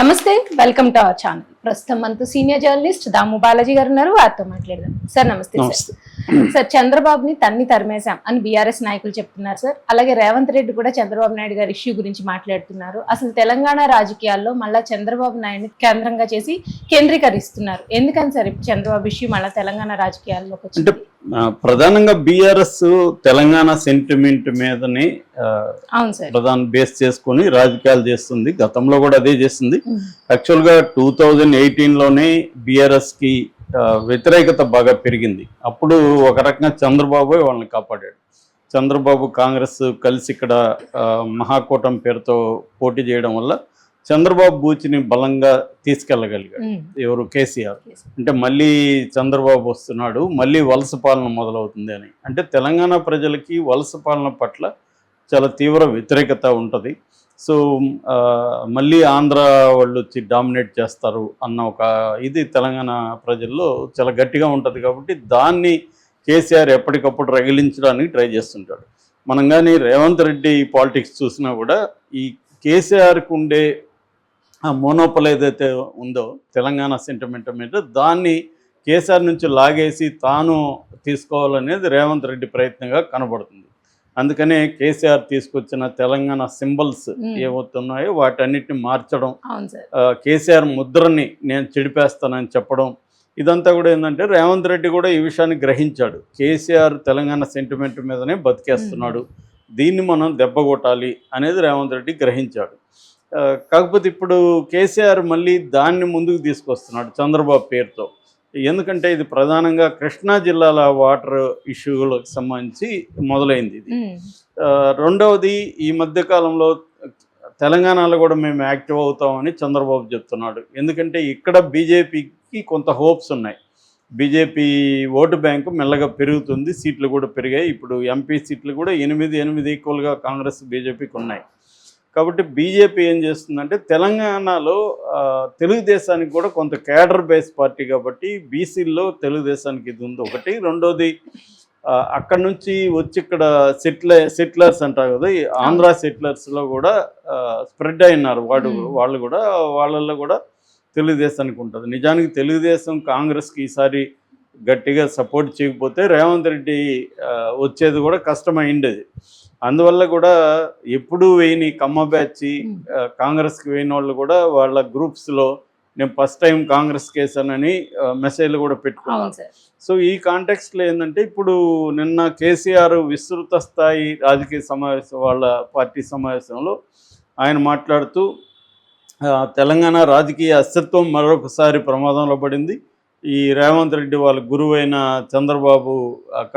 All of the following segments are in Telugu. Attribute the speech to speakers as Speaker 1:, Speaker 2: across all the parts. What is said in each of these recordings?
Speaker 1: నమస్తే, వెల్కమ్ టు అవర్ ఛానల్. ప్రస్తుతం మనతో సీనియర్ జర్నలిస్ట్ దాము బాలాజీ గారు ఉన్నారు. వారితో మాట్లాడదాం. సార్ నమస్తే. సార్, చంద్రబాబుని తరిమేశాం అని బీఆర్ఎస్ నాయకులు చెప్తున్నారు సార్. అలాగే రేవంత్ రెడ్డి కూడా చంద్రబాబు నాయుడు గారి ఇష్యూ గురించి మాట్లాడుతున్నారు. అసలు తెలంగాణ రాజకీయాల్లో మళ్ళా చంద్రబాబు నాయుడిని కేంద్రంగా చేసి కేంద్రీకరిస్తున్నారు. ఎందుకని సార్ ఇప్పుడు చంద్రబాబు ఇష్యూ మళ్ళీ తెలంగాణ రాజకీయాల్లోకి వచ్చింది?
Speaker 2: ప్రధానంగా బీఆర్ఎస్ తెలంగాణ సెంటిమెంట్ మీదనే ప్రధాన బేస్ చేసుకుని రాజకీయాలు చేస్తుంది. గతంలో కూడా అదే చేస్తుంది. యాక్చువల్ గా 2018లోనే బీఆర్ఎస్ కి వ్యతిరేకత బాగా పెరిగింది. అప్పుడు ఒక రకంగా చంద్రబాబు వాళ్ళని కాపాడాడు. చంద్రబాబు కాంగ్రెస్ కలిసి ఇక్కడ మహాకూటమి పేరుతో పోటీ చేయడం వల్ల చంద్రబాబు బూచిని బలంగా తీసుకెళ్ళగలిగాడు. ఎవరు? కేసీఆర్. అంటే మళ్ళీ చంద్రబాబు వస్తున్నాడు, మళ్ళీ వలస పాలన మొదలవుతుంది అని. అంటే తెలంగాణ ప్రజలకి వలస పాలన పట్ల చాలా తీవ్ర వ్యతిరేకత ఉంటుంది. సో మళ్ళీ ఆంధ్ర వాళ్ళు వచ్చి డామినేట్ చేస్తారు అన్న ఒక ఇది తెలంగాణ ప్రజల్లో చాలా గట్టిగా ఉంటుంది. కాబట్టి దాన్ని కేసీఆర్ ఎప్పటికప్పుడు రగిలించడానికి ట్రై చేస్తుంటాడు. మనం కానీ రేవంత్ రెడ్డి పాలిటిక్స్ చూసినా కూడా ఈ కేసీఆర్కి ఉండే ఆ మోనోపల్ ఏదైతే ఉందో తెలంగాణ సెంటిమెంట్ మీద, దాన్ని కేసీఆర్ నుంచి లాగేసి తాను తీసుకోవాలనేది రేవంత్ రెడ్డి ప్రయత్నంగా కనబడుతుంది. అందుకనే కేసీఆర్ తీసుకొచ్చిన తెలంగాణ సింబల్స్ ఏవవుతున్నాయో వాటన్నిటిని మార్చడం, కేసీఆర్ ముద్రని నేను చెడిపేస్తానని చెప్పడం, ఇదంతా కూడా ఏంటంటే రేవంత్ రెడ్డి కూడా ఈ విషయాన్ని గ్రహించాడు. కేసీఆర్ తెలంగాణ సెంటిమెంట్ మీదనే బతికేస్తున్నాడు, దీన్ని మనం దెబ్బ కొట్టాలి అనేది రేవంత్ రెడ్డి గ్రహించాడు. కాకపోతే ఇప్పుడు కేసీఆర్ మళ్ళీ దాన్ని ముందుకు తీసుకొస్తున్నాడు చంద్రబాబు పేరుతో. ఎందుకంటే ఇది ప్రధానంగా కృష్ణా జిల్లాల వాటర్ ఇష్యూలకు సంబంధించి మొదలైంది ఇది. రెండవది, ఈ మధ్యకాలంలో తెలంగాణలో కూడా మేము యాక్టివ్ అవుతామని చంద్రబాబు చెప్తున్నాడు. ఎందుకంటే ఇక్కడ బీజేపీకి కొంత హోప్స్ ఉన్నాయి. బీజేపీ ఓటు బ్యాంకు మెల్లగా పెరుగుతుంది, సీట్లు కూడా పెరిగాయి. ఇప్పుడు ఎంపీ సీట్లు కూడా 8 ఈక్వల్గా కాంగ్రెస్ బీజేపీకి ఉన్నాయి. కాబట్టి బీజేపీ ఏం చేస్తుందంటే తెలంగాణలో తెలుగుదేశానికి కూడా కొంత కేడర్ బేస్ పార్టీ కాబట్టి బీసీల్లో తెలుగుదేశానికి ఇది ఉంది ఒకటి. రెండోది, అక్కడ నుంచి వచ్చి ఇక్కడ సెటిలర్స్ అంటారు కదా, ఈ ఆంధ్ర సెటిలర్స్లో కూడా స్ప్రెడ్ అయినారు. వాళ్ళు కూడా వాళ్ళల్లో కూడా తెలుగుదేశానికి ఉంటుంది. నిజానికి తెలుగుదేశం కాంగ్రెస్కి ఈసారి గట్టిగా సపోర్ట్ చేయకపోతే రేవంత్ రెడ్డి వచ్చేది కూడా కష్టమైండేది. అందువల్ల కూడా ఎప్పుడూ వేయని కమ్మ బ్యాచ్ కాంగ్రెస్కి వేయని వాళ్ళు కూడా వాళ్ళ గ్రూప్స్లో నేను ఫస్ట్ టైం కాంగ్రెస్ కేసానని మెసేజ్లు కూడా పెట్టుకున్నాను. సో ఈ కాంటెక్స్ట్లో ఏంటంటే ఇప్పుడు నిన్న కేసీఆర్ విస్తృత స్థాయి రాజకీయ సమావేశం, వాళ్ళ పార్టీ సమావేశంలో ఆయన మాట్లాడుతూ తెలంగాణ రాజకీయ అస్తిత్వం మరొకసారి ప్రమాదంలో పడింది. ఈ రేవంత్ రెడ్డి వాళ్ళ గురువైన చంద్రబాబు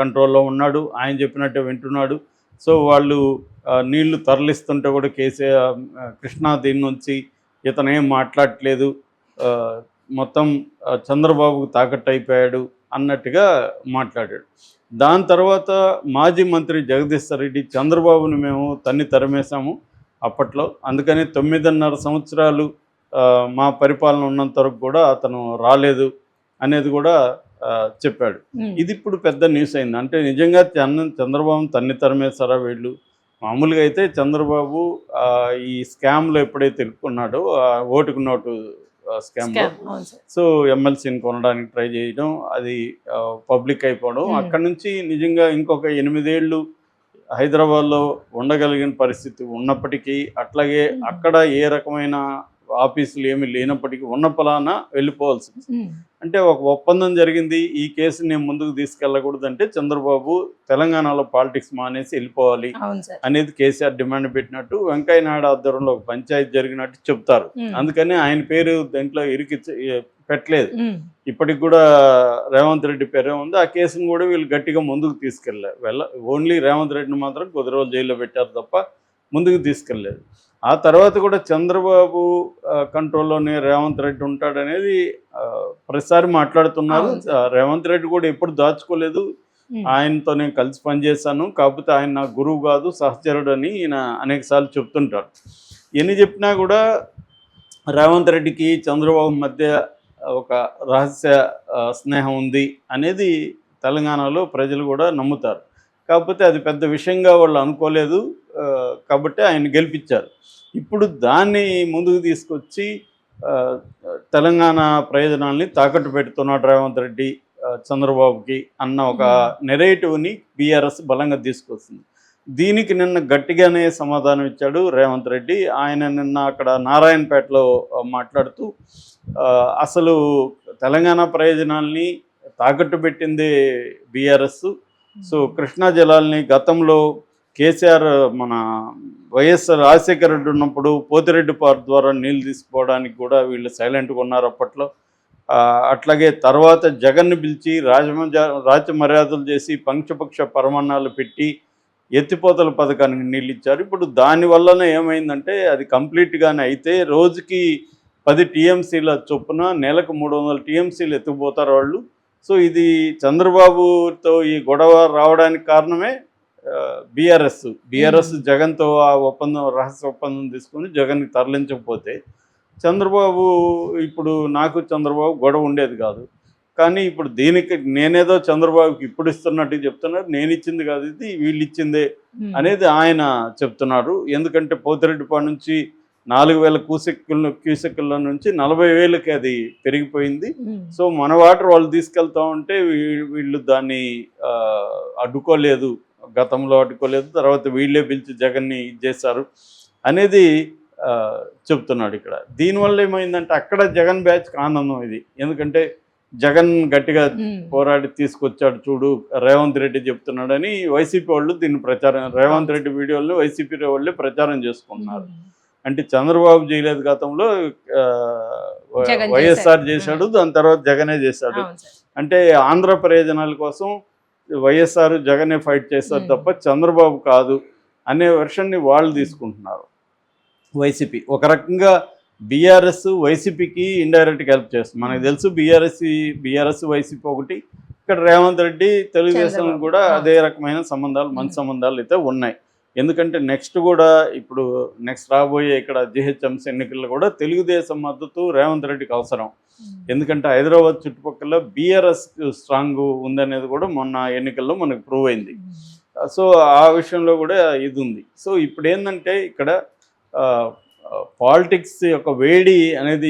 Speaker 2: కంట్రోల్లో ఉన్నాడు, ఆయన చెప్పినట్టే వింటున్నాడు. సో వాళ్ళు నీళ్లు తరలిస్తుంటే కూడా కేసీఆర్ కృష్ణా దీని నుంచి ఇతను ఏం మాట్లాడట్లేదు, మొత్తం చంద్రబాబుకు తాకట్టు అయిపోయాడు అన్నట్టుగా మాట్లాడాడు. దాని తర్వాత మాజీ మంత్రి జగదీష్ రెడ్డి చంద్రబాబుని మేము తరిమేశాము అప్పట్లో, అందుకని 9.5 సంవత్సరాలు మా పరిపాలన ఉన్నంత వరకు కూడా అతను రాలేదు అనేది కూడా చెప్పాడు. ఇది ఇప్పుడు పెద్ద న్యూస్ అయింది. అంటే నిజంగా చంద్రబాబు తరిమేశారా వీళ్ళు? మామూలుగా అయితే చంద్రబాబు ఈ స్కామ్లో ఎప్పుడైతే ఇరుక్కున్నాడో, ఓటుకు నోటు స్కామ్లో, సో ఎమ్మెల్సీని కొనడానికి ట్రై చేయడం, అది పబ్లిక్ అయిపోవడం, అక్కడ నుంచి నిజంగా ఇంకొక 8 ఏళ్ళు హైదరాబాద్లో ఉండగలిగిన పరిస్థితి ఉన్నప్పటికీ, అట్లాగే అక్కడ ఏ రకమైన ఆఫీసులు ఏమీ లేనప్పటికీ ఉన్న పలానా వెళ్ళిపోవాల్సి. అంటే ఒక ఒప్పందం జరిగింది, ఈ కేసుని నేను ముందుకు తీసుకెళ్ళకూడదంటే చంద్రబాబు తెలంగాణలో పాలిటిక్స్ మానేసి వెళ్ళిపోవాలి అనేది కేసీఆర్ డిమాండ్ పెట్టినట్టు, వెంకయ్య నాయుడు ఆధ్వర్యంలో ఒక పంచాయతీ జరిగినట్టు చెప్తారు. అందుకని ఆయన పేరు దాంట్లో పెట్టలేదు. ఇప్పటికి కూడా రేవంత్ రెడ్డి పేరే ఉంది. ఆ కేసును కూడా వీళ్ళు గట్టిగా ముందుకు తీసుకెళ్ళారు. ఓన్లీ రేవంత్ రెడ్డిని మాత్రం కొద్ది రోజులు జైల్లో పెట్టారు తప్ప ముందుకు తీసుకెళ్ళలేదు. ఆ తర్వాత కూడా చంద్రబాబు కంట్రోల్లోనే రేవంత్ రెడ్డి ఉంటాడనేది ప్రతిసారి మాట్లాడుతున్నారు. రేవంత్ రెడ్డి కూడా ఎప్పుడు దాచుకోలేదు, ఆయనతో నేను కలిసి పనిచేశాను, కాకపోతే ఆయన నా గురువు కాదు సహచరుడు అని ఈయన అనేక సార్లు చెప్తుంటాడు. ఎన్ని చెప్పినా కూడా రేవంత్ రెడ్డికి చంద్రబాబు మధ్య ఒక రహస్య స్నేహం ఉంది అనేది తెలంగాణలో ప్రజలు కూడా నమ్ముతారు. కాకపోతే అది పెద్ద విషయంగా వాళ్ళు అనుకోలేదు, కాబట్టి ఆయన గెలిపించారు. ఇప్పుడు దాన్ని ముందుకు తీసుకొచ్చి ఆ, తెలంగాణ ప్రయోజనాల్ని తాకట్టు పెడుతున్నాడు రేవంత్ రెడ్డి చంద్రబాబుకి అన్న ఒక నెరేటివ్ని బీఆర్ఎస్ బలంగా తీసుకొస్తుంది. దీనికి నిన్న గట్టిగానే సమాధానం ఇచ్చాడు రేవంత్ రెడ్డి. ఆయన నిన్న అక్కడ నారాయణపేటలో మాట్లాడుతూ అసలు తెలంగాణ ప్రయోజనాల్ని తాకట్టు పెట్టిందే బీఆర్ఎస్. సో కృష్ణా జలాల్ని గతంలో కేసీఆర్ మన వైఎస్ఆర్ రాజశేఖర రెడ్డి ఉన్నప్పుడు పోతిరెడ్డి పార్క్ ద్వారా నీళ్ళు తీసుకోవడానికి కూడా వీళ్ళు సైలెంట్గా ఉన్నారు అప్పట్లో. అట్లాగే తర్వాత జగన్ను పిలిచి రాజమర్యాదలు చేసి పంచపక్ష పరమాణాలు పెట్టి ఎత్తిపోతల పథకానికి నీళ్ళు ఇచ్చారు. ఇప్పుడు దానివల్లనే ఏమైందంటే అది కంప్లీట్గానే అయితే రోజుకి 10 టీఎంసీల చొప్పున నెలకు 300 టీఎంసీలు ఎత్తుకుపోతారు వాళ్ళు. సో ఇది చంద్రబాబుతో ఈ గొడవ రావడానికి కారణమే బీఆర్ఎస్ జగన్తో ఆ ఒప్పందం రహస్య ఒప్పందం తీసుకుని జగన్కి తరలించకపోతే చంద్రబాబు ఇప్పుడు నాకు చంద్రబాబు గొడవ ఉండేది కాదు. కానీ ఇప్పుడు దీనికి నేనేదో చంద్రబాబుకి ఇప్పుడు ఇస్తున్నట్టు చెప్తున్నారు. నేను ఇచ్చింది కాదు, ఇది వీళ్ళు ఇచ్చిందే అనేది ఆయన చెప్తున్నారు. ఎందుకంటే పోతిరెడ్డిపాడు నుంచి 4,000 క్యూసెక్కుల నుంచి 40,000కి అది పెరిగిపోయింది. సో మన వాటర్ వాళ్ళు తీసుకెళ్తా ఉంటే వీళ్ళు దాన్ని అడ్డుకోలేదు, గతంలో అడ్డుకోలేదు, తర్వాత వీళ్ళే పిలిచి జగన్ని ఇచ్చేశారు అనేది చెప్తున్నాడు ఇక్కడ. దీనివల్ల ఏమైందంటే అక్కడ జగన్ బ్యాచ్కి ఆనందం ఇది. ఎందుకంటే జగన్ గట్టిగా పోరాడి తీసుకొచ్చాడు చూడు రేవంత్ రెడ్డి చెప్తున్నాడని వైసీపీ వాళ్ళు దీన్ని ప్రచారం, రేవంత్ రెడ్డి వీడియోలను వైసీపీ వాళ్ళే ప్రచారం చేసుకుంటున్నారు. అంటే చంద్రబాబు చేయలేదు గతంలో, వైఎస్ఆర్ చేశాడు, దాని తర్వాత జగనే చేశాడు. అంటే ఆంధ్ర ప్రయోజనాల కోసం వైఎస్ఆర్ జగనే ఫైట్ చేస్తారు తప్ప చంద్రబాబు కాదు అనే వెర్షన్ని వాళ్ళు తీసుకుంటున్నారు వైసీపీ. ఒక రకంగా బీఆర్ఎస్ వైసీపీకి ఇండైరెక్ట్గా హెల్ప్ చేస్తుంది. మనకు తెలుసు బీఆర్ఎస్ వైసీపీ ఒకటి, ఇక్కడ రేవంత్ రెడ్డి తెలుగుదేశం కూడా అదే రకమైన సంబంధాలు, మంచి సంబంధాలు అయితే ఉన్నాయి. ఎందుకంటే ఇప్పుడు నెక్స్ట్ రాబోయే ఇక్కడ జిహెచ్ఎంసీ ఎన్నికల్లో కూడా తెలుగుదేశం మద్దతు రేవంత్ రెడ్డికి అవసరం. ఎందుకంటే హైదరాబాద్ చుట్టుపక్కల బీఆర్ఎస్ స్ట్రాంగ్ ఉందనేది కూడా మొన్న ఎన్నికల్లో మనకు ప్రూవ్ అయింది. సో ఆ విషయంలో కూడా ఇది ఉంది. సో ఇప్పుడు ఏంటంటే ఇక్కడ పాలిటిక్స్ యొక్క వేడి అనేది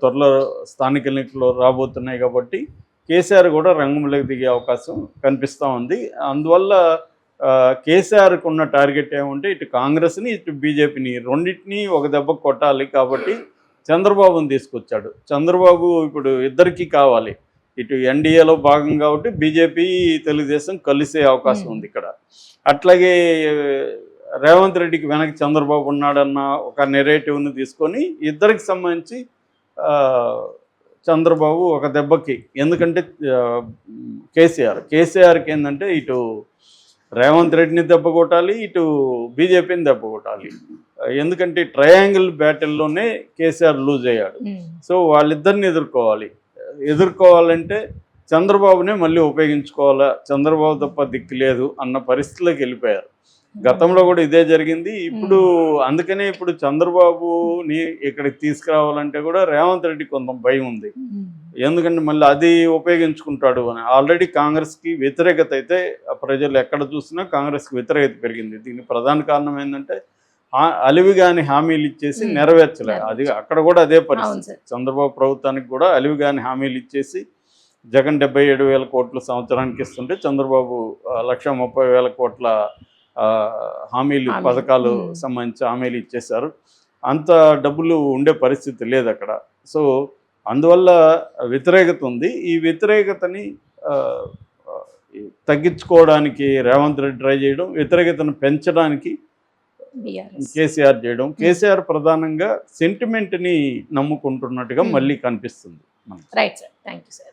Speaker 2: త్వరలో స్థానిక ఎన్నికల్లో రాబోతున్నాయి కాబట్టి కేసీఆర్ కూడా రంగంలోకి దిగే అవకాశం కనిపిస్తూ ఉంది. అందువల్ల కేసీఆర్కి ఉన్న టార్గెట్ ఏమంటే ఇటు కాంగ్రెస్ని ఇటు బీజేపీని రెండింటినీ ఒక దెబ్బ కొట్టాలి కాబట్టి చంద్రబాబుని తీసుకొచ్చాడు. చంద్రబాబు ఇప్పుడు ఇద్దరికీ కావాలి, ఇటు ఎన్డీఏలో భాగం కాబట్టి బీజేపీ తెలుగుదేశం కలిసే అవకాశం ఉంది ఇక్కడ. అట్లాగే రేవంత్ రెడ్డికి వెనక్కి చంద్రబాబు ఉన్నాడన్న ఒక నెరేటివ్ని తీసుకొని ఇద్దరికి సంబంధించి చంద్రబాబు ఒక దెబ్బకి, ఎందుకంటే కేసీఆర్కి ఏంటంటే ఇటు రేవంత్ రెడ్డిని దెబ్బ కొట్టాలి, ఇటు బీజేపీని దెబ్బ కొట్టాలి. ఎందుకంటే ట్రయాంగిల్ బ్యాటిల్లోనే కేసీఆర్ లూజ్ అయ్యాడు. సో వాళ్ళిద్దరిని ఎదుర్కోవాలంటే చంద్రబాబునే మళ్ళీ ఉపయోగించుకోవాలా, చంద్రబాబు తప్ప దిక్కు లేదు అన్న పరిస్థితిలోకి వెళ్ళిపోయారు. గతంలో కూడా ఇదే జరిగింది. అందుకనే ఇప్పుడు చంద్రబాబుని ఇక్కడికి తీసుకురావాలంటే కూడా రేవంత్ రెడ్డి కొంత భయం ఉంది. ఎందుకంటే మళ్ళీ అది ఉపయోగించుకుంటాడు అని. ఆల్రెడీ కాంగ్రెస్కి వ్యతిరేకత అయితే ప్రజలు ఎక్కడ చూసినా కాంగ్రెస్కి వ్యతిరేకత పెరిగింది. దీనికి ప్రధాన కారణం ఏంటంటే అలివిగాని హామీలు ఇచ్చేసి నెరవేర్చలేదు. అది అక్కడ కూడా అదే పరిస్థితి. చంద్రబాబు ప్రభుత్వానికి కూడా అలివిగాని హామీలు ఇచ్చేసి జగన్ 77,000 కోట్లు సంవత్సరానికి ఇస్తుంటే చంద్రబాబు 130,000 కోట్ల హామీలు, పథకాలు సంబంధించి హామీలు ఇచ్చేశారు. అంత డబ్బులు ఉండే పరిస్థితి లేదు అక్కడ. సో అందువల్ల వ్యతిరేకత ఉంది. ఈ వ్యతిరేకతని తగ్గించుకోవడానికి రేవంత్ రెడ్డి ట్రై చేయడం, వ్యతిరేకతను పెంచడానికి కేసీఆర్ చేయడం. కేసీఆర్ ప్రధానంగా సెంటిమెంట్ని నమ్ముకుంటున్నట్టుగా మళ్ళీ కనిపిస్తుంది.
Speaker 1: Right sir, thank you sir.